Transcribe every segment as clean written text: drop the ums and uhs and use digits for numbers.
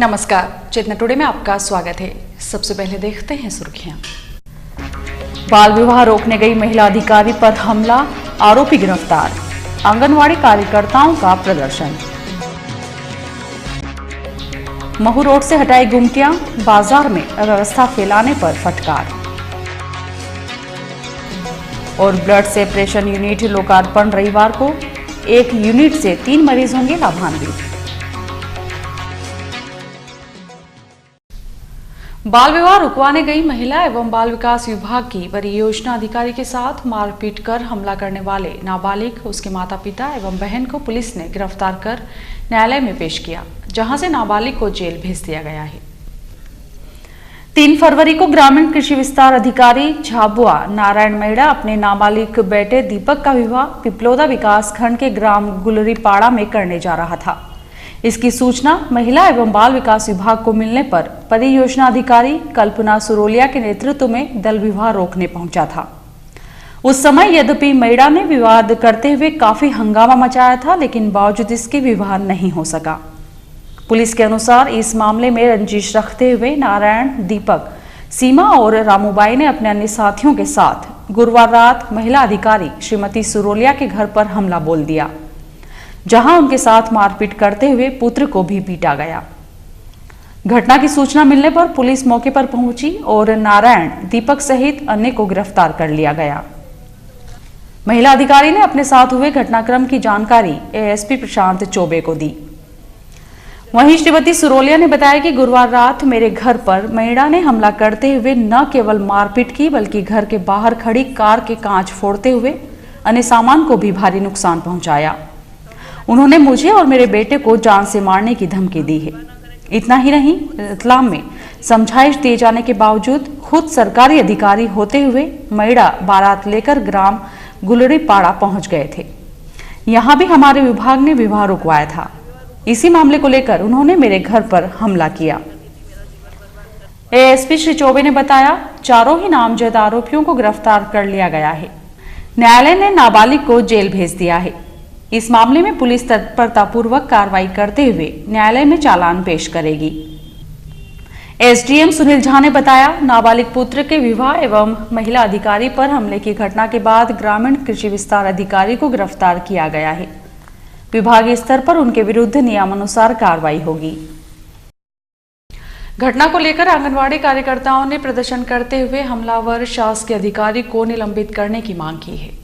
नमस्कार, चेतना टुडे में आपका स्वागत है। सबसे पहले देखते हैं सुर्खियां। बाल विवाह रोकने गई महिला अधिकारी पर हमला, आरोपी गिरफ्तार। आंगनवाड़ी कार्यकर्ताओं का प्रदर्शन। महू रोड से हटाई गुमटियां, बाजार में अव्यवस्था फैलाने पर फटकार। और ब्लड सेपरेशन यूनिट लोकार्पण रविवार को, एक यूनिट से 3 मरीज होंगे लाभान्वित। बाल विवाह रुकवाने गई महिला एवं बाल विकास विभाग की परियोजना अधिकारी के साथ मारपीट कर हमला करने वाले नाबालिग, उसके माता पिता एवं बहन को पुलिस ने गिरफ्तार कर न्यायालय में पेश किया, जहां से नाबालिग को जेल भेज दिया गया है। 3 फरवरी को ग्रामीण कृषि विस्तार अधिकारी झाबुआ नारायण मेड़ा अपने नाबालिग बेटे दीपक का विवाह पिपलोदा विकास खंड के ग्राम गुलरीपाड़ा में करने जा रहा था। इसकी सूचना महिला एवं बाल विकास विभाग को मिलने पर परियोजना अधिकारी कल्पना सुरोलिया के नेतृत्व में दल विवाह रोकने पहुंचा था। उस समय यद्यपि मेड़ा ने विवाद करते हुए काफी हंगामा मचाया था, लेकिन बावजूद इसके विवाह नहीं हो सका। पुलिस के अनुसार इस मामले में रंजिश रखते हुए नारायण, दीपक, सीमा और रामूबाई ने अपने अन्य साथियों के साथ गुरुवार रात महिला अधिकारी श्रीमती सुरोलिया के घर पर हमला बोल दिया, जहां उनके साथ मारपीट करते हुए पुत्र को भी पीटा गया। घटना की सूचना मिलने पर पुलिस मौके पर पहुंची और नारायण, दीपक सहित अन्य को गिरफ्तार कर लिया गया। महिला अधिकारी ने अपने साथ हुए घटनाक्रम की जानकारी एएसपी प्रशांत चौबे को दी। वहीं श्रीमती सुरोलिया ने बताया कि गुरुवार रात मेरे घर पर मेड़ा ने हमला करते हुए न केवल मारपीट की, बल्कि घर के बाहर खड़ी कार के कांच फोड़ते हुए अन्य सामान को भी भारी नुकसान पहुंचाया। उन्होंने मुझे और मेरे बेटे को जान से मारने की धमकी दी है। इतना ही नहीं, रतलाम में समझाइश दिए जाने के बावजूद खुद सरकारी अधिकारी होते हुए मेड़ा बारात लेकर ग्राम गुलरीपाड़ा पहुंच गए थे। यहां भी हमारे विभाग ने विवाह रुकवाया था। इसी मामले को लेकर उन्होंने मेरे घर पर हमला किया। एएसपी श्री चौबे ने बताया, चारों ही नामजद आरोपियों को गिरफ्तार कर लिया गया है। न्यायालय ने नाबालिग को जेल भेज दिया है। इस मामले में पुलिस तत्परतापूर्वक कार्रवाई करते हुए न्यायालय में चालान पेश करेगी। एसडीएम सुनील झा ने बताया, नाबालिग पुत्र के विवाह एवं महिला अधिकारी पर हमले की घटना के बाद ग्रामीण कृषि विस्तार अधिकारी को गिरफ्तार किया गया है। विभागीय स्तर पर उनके विरुद्ध नियमानुसार कार्रवाई होगी। घटना को लेकर आंगनवाड़ी कार्यकर्ताओं ने प्रदर्शन करते हुए हमलावर शासकीय अधिकारी को निलंबित करने की मांग की है।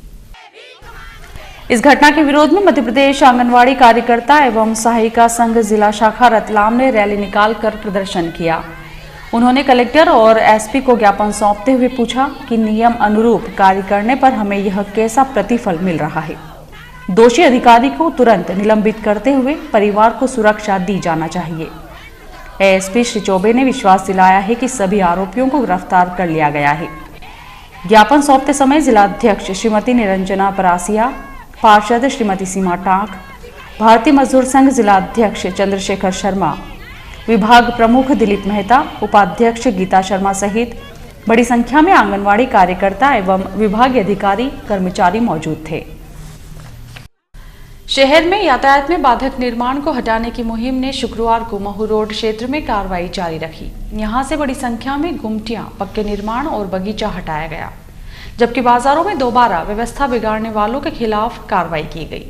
इस घटना के विरोध में मध्य प्रदेश आंगनवाड़ी कार्यकर्ता एवं सहायिका संघ जिला शाखा रतलाम ने रैली निकालकर प्रदर्शन किया। उन्होंने कलेक्टर और एसपी को ज्ञापन सौंपते हुए पूछा कि नियम अनुरूप कार्य करने पर हमें यह कैसा प्रतिफल मिल रहा है। दोषी अधिकारी को तुरंत निलंबित करते हुए परिवार को सुरक्षा दी जाना चाहिए। एएसपी श्री चौबे ने विश्वास दिलाया है कि सभी आरोपियों को गिरफ्तार कर लिया गया है। ज्ञापन सौंपते समय जिलाध्यक्ष श्रीमती निरंजना परासिया, पार्षद श्रीमती सीमा टांक, भारतीय मजदूर संघ जिला अध्यक्ष चंद्रशेखर शर्मा, विभाग प्रमुख दिलीप मेहता, उपाध्यक्ष गीता शर्मा सहित बड़ी संख्या में आंगनवाड़ी कार्यकर्ता एवं विभागीय अधिकारी कर्मचारी मौजूद थे। शहर में यातायात में बाधक निर्माण को हटाने की मुहिम ने शुक्रवार को महू रोड क्षेत्र में कार्रवाई जारी रखी। यहां से बड़ी संख्या में गुमटियां, पक्के निर्माण और बगीचा हटाया गया, जबकि बाजारों में दोबारा व्यवस्था बिगाड़ने वालों के खिलाफ कार्रवाई की गई।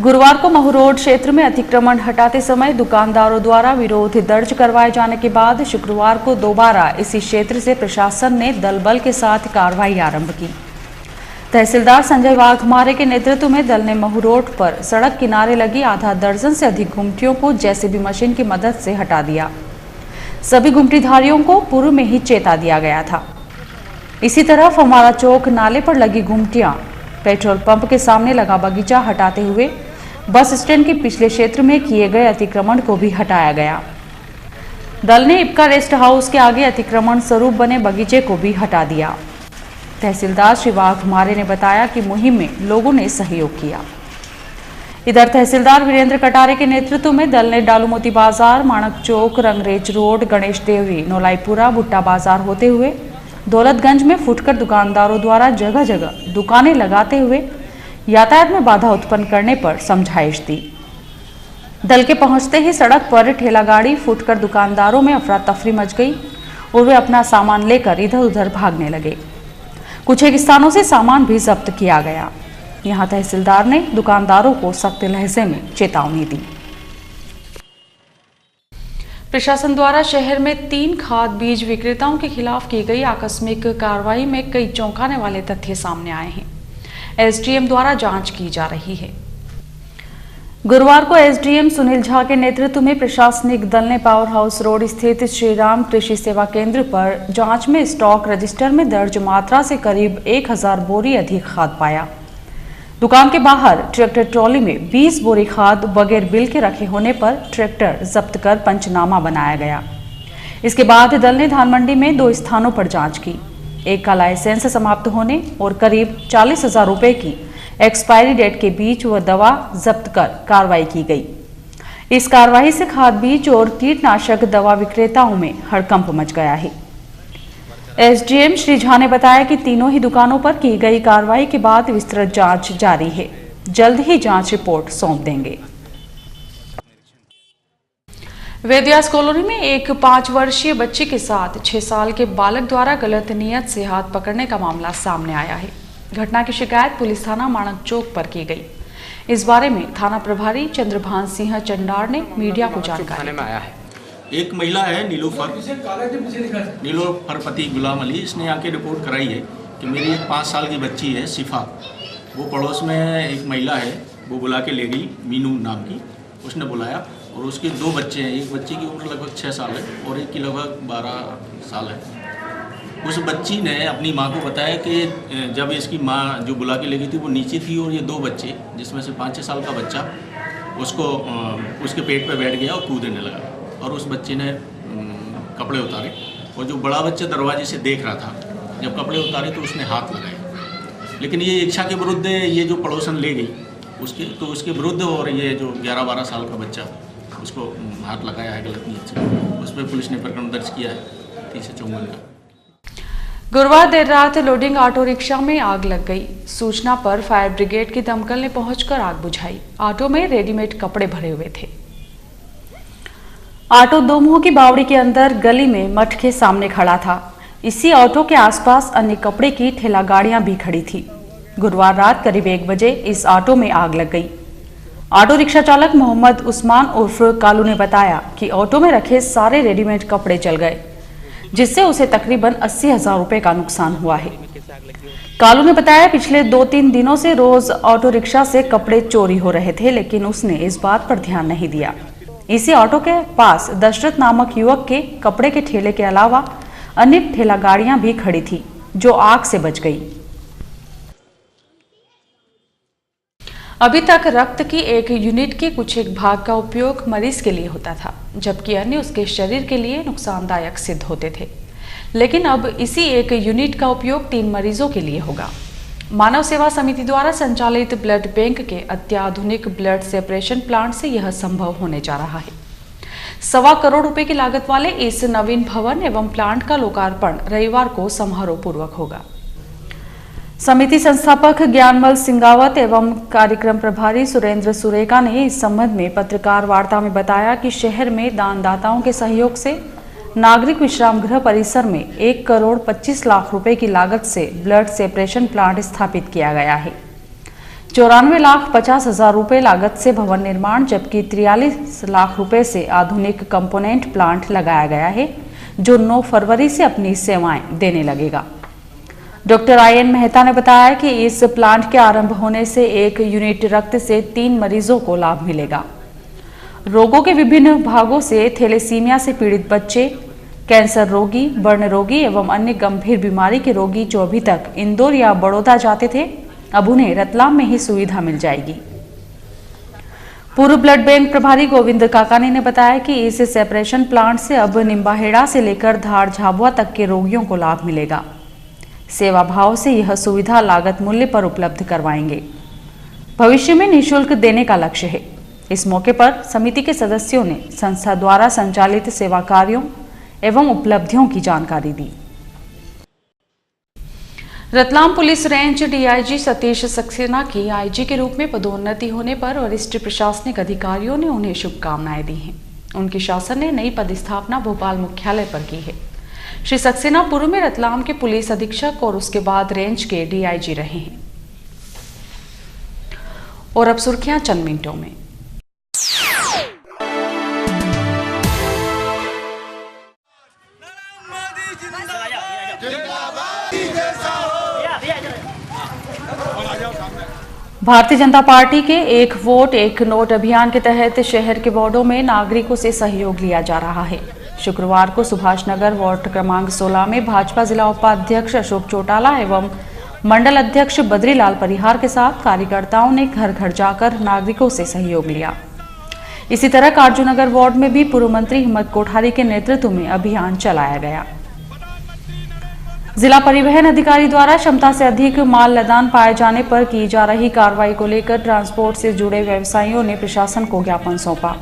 गुरुवार को महू रोड क्षेत्र में अतिक्रमण हटाते समय दुकानदारों द्वारा विरोध दर्ज करवाए जाने के बाद शुक्रवार को दोबारा इसी क्षेत्र से प्रशासन ने दल बल के साथ कार्रवाई आरंभ की। तहसीलदार संजय वाघमारे के नेतृत्व में दल ने महू रोड पर सड़क किनारे लगी आधा दर्जन से अधिक गुमटियों को जेसीबी मशीन की मदद से हटा दिया। सभी गुमटीधारियों को पूर्व में ही चेता दिया गया था। इसी तरफ हमारा चौक नाले पर लगी गुमटियां, पेट्रोल पंप के सामने लगा बगीचा हटाते हुए बस स्टैंड के पिछले क्षेत्र में किए गए अतिक्रमण को भी हटाया गया। दल ने इपका रेस्ट हाउस के आगे अतिक्रमण स्वरूप बने बगीचे को भी हटा दिया। तहसीलदार श्री वाघमारे ने बताया कि मुहिम में लोगों ने सहयोग किया। इधर तहसीलदार वीरेंद्र कटारे के नेतृत्व में दल ने डालूमोती बाजार, माणक चौक, रंगरेज रोड, गणेश देवरी, नौलाईपुरा, भुट्टा बाजार होते हुए दौलतगंज में फुटकर दुकानदारों द्वारा जगह जगह दुकानें लगाते हुए यातायात में बाधा उत्पन्न करने पर समझाइश दी। दल के पहुंचते ही सड़क पर ठेला गाड़ी फूटकर दुकानदारों में अफरा तफरी मच गई और वे अपना सामान लेकर इधर उधर भागने लगे। कुछ एक स्थानों से सामान भी जब्त किया गया। यहां तहसीलदार ने दुकानदारों को सख्त लहजे में चेतावनी दी। प्रशासन द्वारा शहर में 3 खाद बीज विक्रेताओं के खिलाफ की गई आकस्मिक कार्रवाई में कई चौंकाने वाले तथ्य सामने आए हैं। एसडीएम द्वारा जांच की जा रही है। गुरुवार को एसडीएम सुनील झा के नेतृत्व में प्रशासनिक दल ने पावर हाउस रोड स्थित श्री राम कृषि सेवा केंद्र पर जांच में स्टॉक रजिस्टर में दर्ज मात्रा से करीब 1000 बोरी अधिक खाद पाया। दुकान के बाहर ट्रैक्टर ट्रॉली में 20 बोरी खाद बगैर बिल के रखे होने पर ट्रैक्टर जब्त कर पंचनामा बनाया गया। इसके बाद दल ने धान मंडी में 2 स्थानों पर जांच की। एक का लाइसेंस समाप्त होने और करीब 40,000 रुपए की एक्सपायरी डेट के बीच वह दवा जब्त कर कार्रवाई की गई। इस कार्रवाई से खाद बीज और कीटनाशक दवा विक्रेताओं में हड़कंप मच गया है। एसडीएम श्री झा ने बताया कि तीनों ही दुकानों पर की गई कार्रवाई के बाद विस्तृत जांच जारी है। जल्द ही जांच रिपोर्ट सौंप देंगे। वेदव्यास कॉलोनी में एक 5 वर्षीय बच्ची के साथ 6 साल के बालक द्वारा गलत नियत से हाथ पकड़ने का मामला सामने आया है। घटना की शिकायत पुलिस थाना माणक चौक पर की गई। इस बारे में थाना प्रभारी चंद्रभान सिंह चंडार ने मीडिया को जानकारी दी। एक महिला है नीलोफर पति गुलाम अली, इसने आके रिपोर्ट कराई है कि मेरी एक 5 साल की बच्ची है शिफा, वो पड़ोस में एक महिला है वो बुला के ले गई, मीनू नाम की, उसने बुलाया और उसके 2 बच्चे हैं। एक बच्चे की उम्र लगभग 6 साल है और एक की लगभग 12 साल है। उस बच्ची ने अपनी माँ को बताया कि जब इसकी माँ जो बुला के ले गई थी वो नीचे थी और ये 2 बच्चे जिसमें से 5-6 साल का बच्चा उसको उसके पेट पे बैठ गया और कूदने लगा और उस बच्चे ने कपड़े उतारे और जो बड़ा बच्चा दरवाजे से देख रहा था, जब कपड़े उतारे तो उसने हाथ लगाए। लेकिन ये इच्छा के विरुद्ध ये जो पड़ोसन ले गई उसके विरुद्ध और ये जो 11-12 साल का बच्चा उसको हाथ लगाया है गलत नियत से, उस पर पुलिस ने प्रकरण दर्ज किया है 354 का। गुरुवार देर रात लोडिंग ऑटो रिक्शा में आग लग गई। सूचना पर फायर ब्रिगेड की दमकल ने पहुंचकर आग बुझाई। ऑटो में रेडीमेड कपड़े भरे हुए थे। ऑटो दो मुंह की बावड़ी के अंदर गली में मठ के सामने खड़ा था। इसी ऑटो के आसपास अन्य कपड़े की ठेला गाड़ियां भी खड़ी थी। गुरुवार रात करीब 1 बजे इस ऑटो में आग लग गई। ऑटो रिक्शा चालक मोहम्मद उस्मान उर्फ कालू ने बताया कि ऑटो में रखे सारे रेडीमेड कपड़े जल गए, जिससे उसे तकरीबन 80,000 रुपए का नुकसान हुआ है। कालू ने बताया पिछले 2-3 दिनों से रोज ऑटो रिक्शा से कपड़े चोरी हो रहे थे, लेकिन उसने इस बात पर ध्यान नहीं दिया। इसी ऑटो के पास दशरथ नामक युवक के कपड़े के ठेले के अलावा अन्य ठेला गाड़ियां भी खड़ी थी, जो आग से बच गई। अभी तक रक्त की एक यूनिट के कुछ एक भाग का उपयोग मरीज के लिए होता था, जबकि अन्य उसके शरीर के लिए नुकसानदायक सिद्ध होते थे। लेकिन अब इसी एक यूनिट का उपयोग 3 मरीजों के लिए होगा। मानव सेवा समिति द्वारा संचालित ब्लड बैंक के अत्याधुनिक ब्लड सेपरेशन प्लांट से यह संभव होने जा रहा है। 1.25 करोड़ रुपए की लागत वाले इस नवीन भवन एवं प्लांट का लोकार्पण रविवार को समारोह पूर्वक होगा। समिति संस्थापक ज्ञानमल सिंगावत एवं कार्यक्रम प्रभारी सुरेंद्र सुरेका ने इस संबंध में पत्रकार वार्ता में बताया कि शहर में दानदाताओं के सहयोग से नागरिक विश्राम गृह परिसर में 1 करोड़ 25 लाख रुपए की लागत से ब्लड सेपरेशन प्लांट स्थापित किया गया है। 94,50,000 रुपए लागत से भवन निर्माण, जबकि 43 लाख रुपए से आधुनिक कंपोनेंट प्लांट लगाया गया है, जो 9 फरवरी से अपनी सेवाएं देने लगेगा। डॉक्टर IN मेहता ने बताया कि इस प्लांट के आरंभ होने से 1 यूनिट रक्त से 3 मरीजों को लाभ मिलेगा। रोगों के विभिन्न भागों से थैलेसीमिया से पीड़ित बच्चे, कैंसर रोगी, बर्न रोगी एवं अन्य गंभीर बीमारी के रोगी जो अभी तक इंदौर या बड़ौदा जाते थे, अब उन्हें रतलाम में ही सुविधा मिल जाएगी। पूर्व ब्लड बैंक प्रभारी गोविंद काकानी ने बताया कि इस सेपरेशन प्लांट से अब निम्बाहेड़ा से लेकर धार झाबुआ तक के रोगियों को लाभ मिलेगा। सेवा भाव से यह सुविधा लागत मूल्य पर उपलब्ध करवाएंगे। भविष्य में निःशुल्क देने का लक्ष्य है। इस मौके पर समिति के सदस्यों ने संस्था द्वारा संचालित सेवा कार्यों एवं उपलब्धियों की जानकारी दी। Ratlam police range DIG Satish Saxena की आईजी के रूप में पदोन्नति होने पर वरिष्ठ प्रशासनिक अधिकारियों ने उन्हें शुभकामनाएं दी हैं। उनके शासन ने नई पदस्थापना भोपाल मुख्यालय पर की है। श्री सक्सेना पूर्व में रतलाम के पुलिस अधीक्षक और उसके बाद रेंज के डीआईजी रहे हैं। और अब सुर्खियां चंद मिनटों में। भारतीय जनता पार्टी के एक वोट एक नोट अभियान के तहत शहर के वार्डों में नागरिकों से सहयोग लिया जा रहा है। शुक्रवार को सुभाष नगर वार्ड क्रमांक 16 में भाजपा जिला उपाध्यक्ष अशोक चौटाला एवं मंडल अध्यक्ष बद्रीलाल परिहार के साथ कार्यकर्ताओं ने घर घर जाकर नागरिकों से सहयोग लिया। इसी तरह कार्जुनगर वार्ड में भी पूर्व मंत्री हिम्मत कोठारी के नेतृत्व में अभियान चलाया गया। जिला परिवहन अधिकारी द्वारा क्षमता से अधिक माल लदान पाए जाने पर की जा रही कार्रवाई को लेकर ट्रांसपोर्ट से जुड़े व्यवसायियों ने प्रशासन को ज्ञापन सौंपा।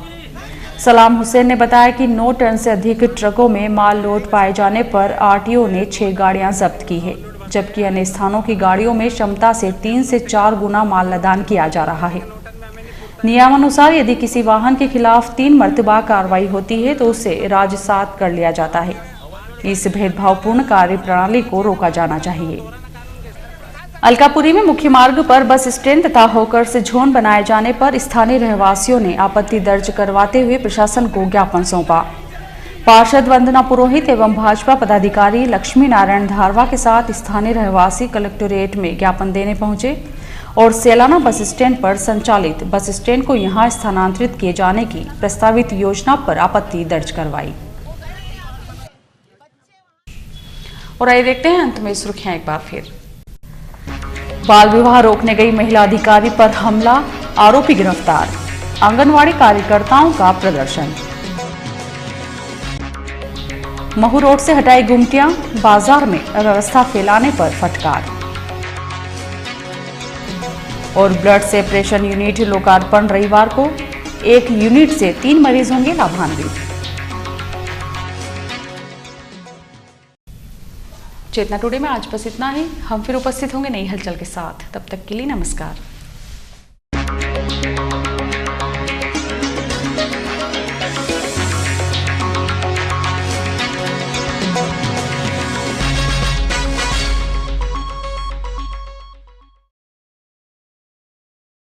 सलाम हुसैन ने बताया कि 9 टन से अधिक ट्रकों में माल लोड पाए जाने पर आरटीओ ने 6 गाड़ियां जब्त की है, जबकि अन्य स्थानों की गाड़ियों में क्षमता से 3 से 4 गुना माल लदान किया जा रहा है। नियमानुसार यदि किसी वाहन के खिलाफ 3 मर्तबा कार्रवाई होती है तो उसे राजसात कर लिया जाता है। इस भेदभावपूर्ण कार्य प्रणाली को रोका जाना चाहिए। अलकापुरी में मुख्य मार्ग पर बस स्टैंड तथा होकर्स जोन बनाए जाने पर स्थानीय रहवासियों ने आपत्ति दर्ज करवाते हुए प्रशासन को ज्ञापन सौंपा। पार्षद वंदना पुरोहित एवं भाजपा पदाधिकारी लक्ष्मी नारायण धारवा के साथ स्थानीय रहवासी कलेक्टोरेट में ज्ञापन देने पहुंचे और सेलाना बस स्टैंड पर संचालित बस स्टैंड को यहां स्थानांतरित किए जाने की प्रस्तावित योजना पर आपत्ति दर्ज करवाई। और आइए देखते हैं अंत में सुर्खियां एक बार फिर। बाल विवाह रोकने गई महिला अधिकारी पर हमला, आरोपी गिरफ्तार। आंगनवाड़ी कार्यकर्ताओं का प्रदर्शन। महू रोड से हटाई गुमटियां, बाजार में अव्यवस्था फैलाने पर फटकार। और ब्लड सेपरेशन यूनिट लोकार्पण रविवार को, 1 यूनिट से 3 मरीज होंगे लाभान्वित। चेतना टुडे में आज बस इतना ही। हम फिर उपस्थित होंगे नई हलचल के साथ। तब तक के लिए नमस्कार।